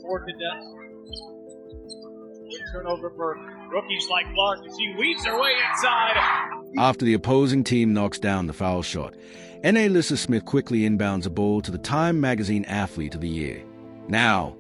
4 cadets. Good turnover for rookies like Clark as she weaves her way inside. After the opposing team knocks down the foul shot, N.A. Alyssa Smith quickly inbounds a ball to the Time Magazine Athlete of the Year. Now,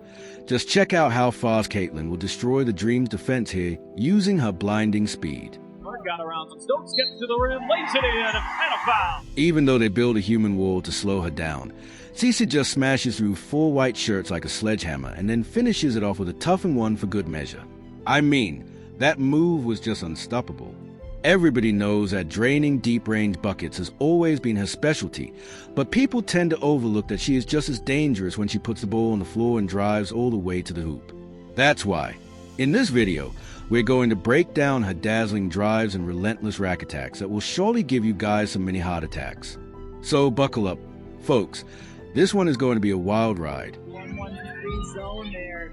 just check out how fast Caitlin will destroy the Dream's defense here using her blinding speed. Clark got around some Stokes, gets to the rim, lays it in, and a foul. Even though they build a human wall to slow her down, Cece just smashes through 4 white shirts like a sledgehammer and then finishes it off with a toughened one for good measure. I mean, that move was just unstoppable. Everybody knows that draining deep-range buckets has always been her specialty, but people tend to overlook that she is just as dangerous when she puts the ball on the floor and drives all the way to the hoop. That's why, in this video, we're going to break down her dazzling drives and relentless rack attacks that will surely give you guys some mini heart attacks. So buckle up, folks. This one is going to be a wild ride. 1-1-3 zone there.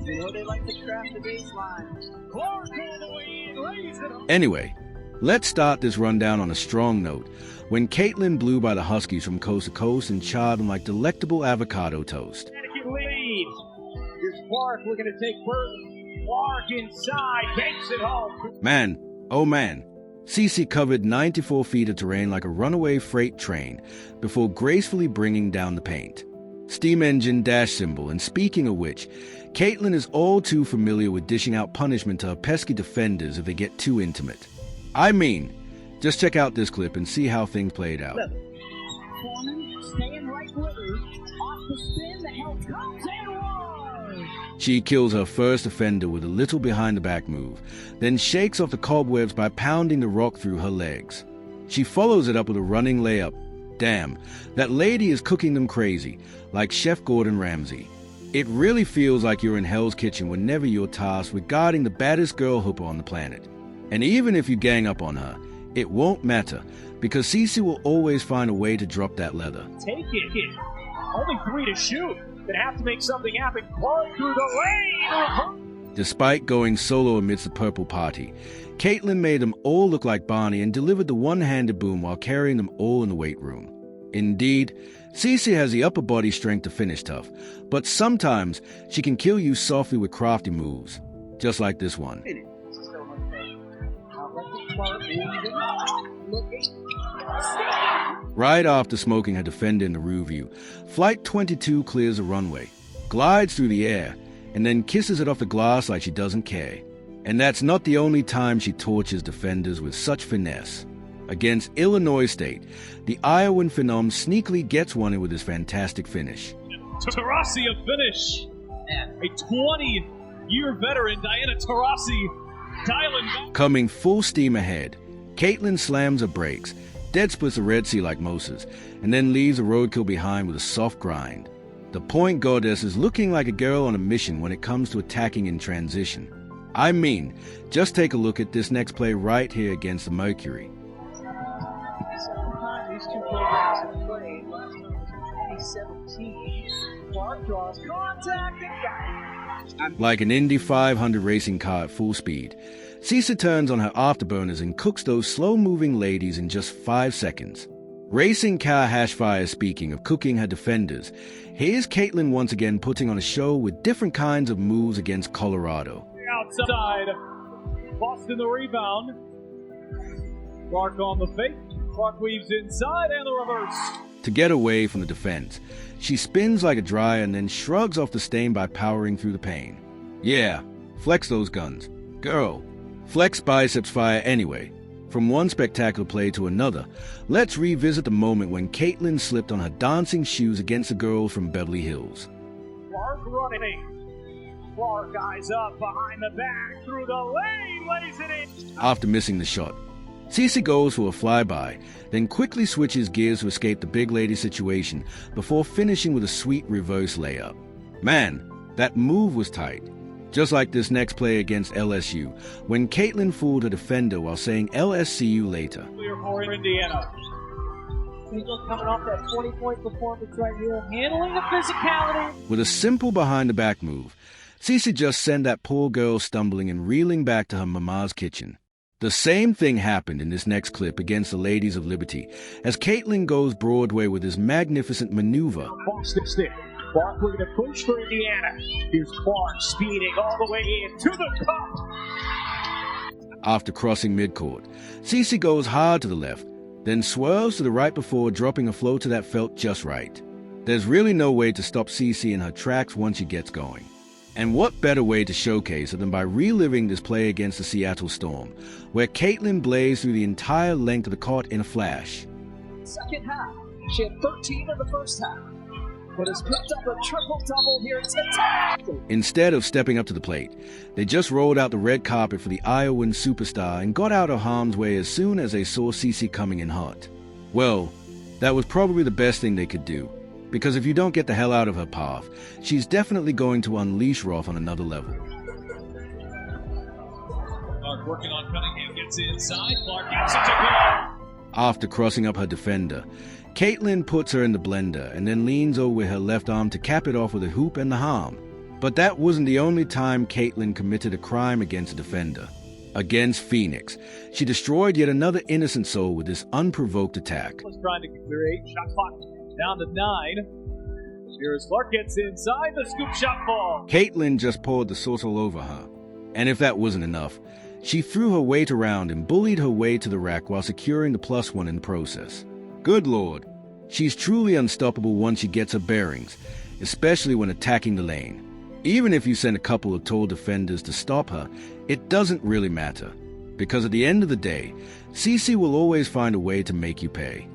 You know they like to craft the baseline. Clark all the way in, lays it up. Anyway, let's start this rundown on a strong note, when Caitlin blew by the Huskies from coast to coast and charred them like delectable avocado toast. Connecticut lead. Here's Clark looking to take Burton. Clark inside, banks it home. Man, oh man, Cece covered 94 feet of terrain like a runaway freight train before gracefully bringing down the paint. Steam engine dash symbol, and speaking of which, Caitlin is all too familiar with dishing out punishment to her pesky defenders if they get too intimate. I mean, just check out this clip and see how things played out. Foreman staying right with her. Off the spin, the hell comes and one. She kills her first offender with a little behind-the-back move, then shakes off the cobwebs by pounding the rock through her legs. She follows it up with a running layup. Damn, that lady is cooking them crazy, like Chef Gordon Ramsay. It really feels like you're in Hell's Kitchen whenever you're tasked with guarding the baddest girl hooper on the planet. And even if you gang up on her, it won't matter, because Cece will always find a way to drop that leather. Take it. Only 3 to shoot. Gonna have to make something happen. Clark through the lane. Despite going solo amidst the purple party, Caitlin made them all look like Barney and delivered the one-handed boom while carrying them all in the weight room. Indeed, Cece has the upper body strength to finish tough, but sometimes she can kill you softly with crafty moves, just like this one. Right after smoking her defender in the rear view, Flight 22 clears the runway, glides through the air, and then kisses it off the glass like she doesn't care. And that's not the only time she tortures defenders with such finesse. Against Illinois State, the Iowan phenom sneakily gets one in with his fantastic finish. Taurasi a finish. A 20-year veteran, Diana Taurasi, dialing back. Coming full steam ahead, Caitlin slams her brakes, dead splits the Red Sea like Moses, and then leaves the roadkill behind with a soft grind. The point goddess is looking like a girl on a mission when it comes to attacking in transition. I mean, just take a look at this next play right here against the Mercury. These two programs have played. Last time was 2017. Clark draws contact and got it. Like an Indy 500 racing car at full speed, Cece turns on her afterburners and cooks those slow-moving ladies in just 5 seconds. Racing car hashfire speaking of cooking her defenders, here's Caitlin once again putting on a show with different kinds of moves against Colorado. Outside, Boston the rebound. Clark on the fake. Clark weaves inside and the reverse. To get away from the defense, she spins like a dryer and then shrugs off the stain by powering through the pain. Yeah, flex those guns. Girl, flex biceps fire anyway. From one spectacular play to another, let's revisit the moment when Caitlin slipped on her dancing shoes against a girl from Beverly Hills. Clark running. Clark eyes up behind the back through the lane, lays it in. After missing the shot, Cece goes for a flyby, then quickly switches gears to escape the big lady situation before finishing with a sweet reverse layup. Man, that move was tight. Just like this next play against LSU, when Caitlin fooled a defender while saying LSCU later. Clear for Indiana. Coming off that 20-point performance right here, handling the physicality. With a simple behind-the-back move, Cece just sent that poor girl stumbling and reeling back to her mama's kitchen. The same thing happened in this next clip against the Ladies of Liberty, as Caitlin goes Broadway with this magnificent maneuver. Boston stick. Clark looking to push for Indiana. Here's Clark speeding all the way into the cup. After crossing midcourt, Cece goes hard to the left, then swerves to the right before dropping a floater that felt just right. There's really no way to stop Cece in her tracks once she gets going. And what better way to showcase it than by reliving this play against the Seattle Storm, where Caitlin blazed through the entire length of the court in a flash. Second half, she had 13 in the first half, but has picked up a triple-double here today. Instead of stepping up to the plate, they just rolled out the red carpet for the Iowan superstar and got out of harm's way as soon as they saw Cece coming in hot. Well, that was probably the best thing they could do, because if you don't get the hell out of her path, she's definitely going to unleash Roth on another level. Clark working on Cunningham, gets inside, Clark gets it to go. After crossing up her defender, Caitlin puts her in the blender and then leans over with her left arm to cap it off with a hoop and the harm. But that wasn't the only time Caitlin committed a crime against a defender. Against Phoenix, she destroyed yet another innocent soul with this unprovoked attack. Was trying to create shot clock down to 9. Here as Clark gets inside, the scoop shot ball. Caitlin just poured the sauce all over her. And if that wasn't enough, she threw her weight around and bullied her way to the rack while securing the +1 in the process. Good lord, she's truly unstoppable once she gets her bearings, especially when attacking the lane. Even if you send a couple of tall defenders to stop her, it doesn't really matter. Because at the end of the day, Cece will always find a way to make you pay.